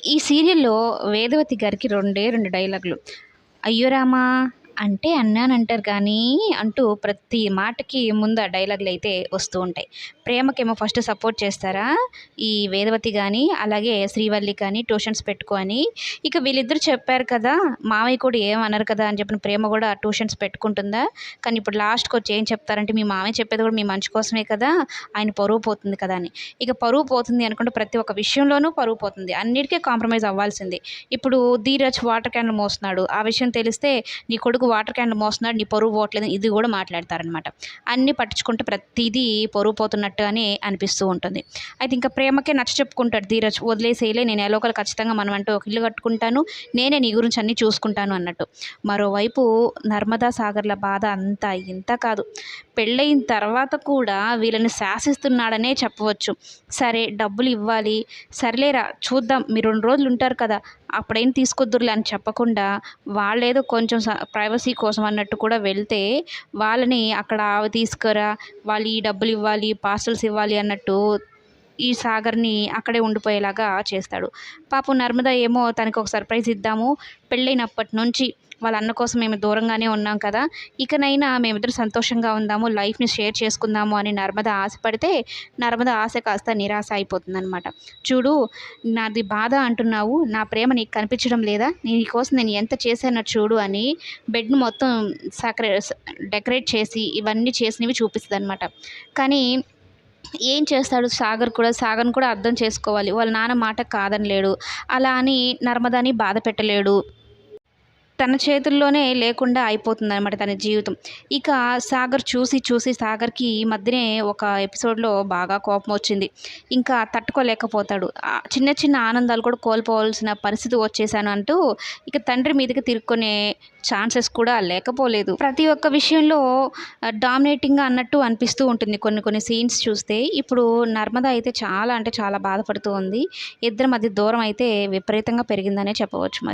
ఈ సీరియల్‌లో వేదవతి గారికి రెండే 2 డైలాగులు. "అయ్యో రామా! అంటే అన్నానంటారు కానీ" అంటూ ప్రతి మాటకి ముందు ఆ డైలాగులైతే వస్తూ ఉంటాయి. ప్రేమకేమో ఫస్ట్ సపోర్ట్ చేస్తారా ఈ వేదవతి గాని, అలాగే శ్రీవల్లి కానీ ట్యూషన్స్ పెట్టుకో అని. ఇక వీళ్ళిద్దరూ చెప్పారు కదా! మావయ్య కూడా ఏం అనరు కదా! అని చెప్పిన ప్రేమ కూడా ట్యూషన్స్ పెట్టుకుంటుందా? కానీ ఇప్పుడు లాస్ట్‌కొచ్చి ఏం చెప్తారంటే, మీ మామయ్య చెప్పేది కూడా మీ మంచి కోసమే కదా! ఆయన పరువు పోతుంది కదా అని. ఇక పరువు పోతుంది అనుకుంటే ప్రతి ఒక్క విషయంలోనూ పరువు పోతుంది. అన్నిటికి కాంప్రమైజ్ అవ్వాల్సిందే. ఇప్పుడు ధీరజ్ వాటర్ క్యాన్‌లు మోస్తున్నాడు. ఆ విషయం తెలిస్తే నీ కొడుకు వాటర్ క్యాన్‌లు మోస్తున్నాడు, నీ పరువు పోవట్లేదు ఇది కూడా మాట్లాడతారనమాట. అన్నీ పట్టించుకుంటే ప్రతీదీ పరువు పోతున్నట్టు అని అనిపిస్తూ ఉంటుంది. అయితే ఇంకా ప్రేమకే నచ్చచెప్పుకుంటాడు ధీరజ్. వదిలేసేయలే, నేను ఎలాగో ఒకలా ఖచ్చితంగా మనం అంటూ ఒక ఇల్లు కట్టుకుంటాను. నేనే నీ గురించి అన్నీ చూసుకుంటాను అన్నట్టు. మరోవైపు నర్మదా సాగర్‌ల బాధ అంతా ఇంత కాదు. పెళ్ళయిన తర్వాత కూడా వీళ్ళని శాసిస్తున్నాడనే చెప్పవచ్చు. సరే డబ్బులివ్వాలి, సర్లేరా చూద్దాం మీరు 2 రోజులు ఉంటారు కదా! అప్పుడేం తీసుకొద్దురులే అని చెప్పకుండా, వాళ్ళేదో కొంచెం ప్రైవసీ కోసం అన్నట్టు కూడా వెళ్తే, వాళ్ళని అక్కడ అవి తీసుకురా, వాళ్ళు ఈ డబ్బులివ్వాలి, పార్సెల్స్ ఇవ్వాలి అన్నట్టు ఈ సాగర్‌ని అక్కడే ఉండిపోయేలాగా చేస్తాడు. పాపం నర్మద ఏమో తనకొక సర్ప్రైజ్ ఇద్దాము, పెళ్ళైనప్పటి నుంచి వాళ్ళ అన్న కోసం మేము దూరంగానే ఉన్నాం కదా! ఇకనైనా మేమిద్దరం సంతోషంగా ఉందాము, లైఫ్‌ని షేర్ చేసుకుందాము అని నర్మద ఆశపడితే, నర్మద ఆశ కాస్త నిరాశ అయిపోతుందనమాట. చూడు, నాది బాధ అంటున్నావు, నా ప్రేమ నీకు కనిపించడం లేదా? నీకోసం నేను ఎంత చేశానో చూడు అని బెడ్‌ని మొత్తం సకరే స్ డెకరేట్ చేసి, ఇవన్నీ చేసినవి చూపిస్తదనమాట. కానీ ఏం చేస్తాడు సాగర్‌ని కూడా అర్థం చేసుకోవాలి. వాళ్ళ నాన్న మాట కాదనలేడు. అలా అని నర్మదాని బాధ పెట్టలేడు. తన చేతుల్లోనే లేకుండా అయిపోతుందనమాట తన జీవితం. ఇక సాగర్ చూసి సాగర్‌కి ఈ మధ్యనే ఒక ఎపిసోడ్‌లో బాగా కోపమొచ్చింది. ఇంకా తట్టుకోలేకపోతాడు. చిన్న ఆనందాలు కూడా కోల్పోవాల్సిన పరిస్థితి వచ్చేసాను అంటూ ఇక తండ్రి మీదకి తిరుక్కునే ఛాన్సెస్ కూడా లేకపోలేదు. ప్రతి ఒక్క విషయంలో డామినేటింగ్‌గా అన్నట్టు అనిపిస్తూ ఉంటుంది కొన్ని సీన్స్ చూస్తే. ఇప్పుడు నర్మద అయితే చాలా అంటే చాలా బాధపడుతూ ఉంది. ఇద్దరి మధ్య దూరం అయితే విపరీతంగా పెరిగిందనే చెప్పవచ్చు మరి.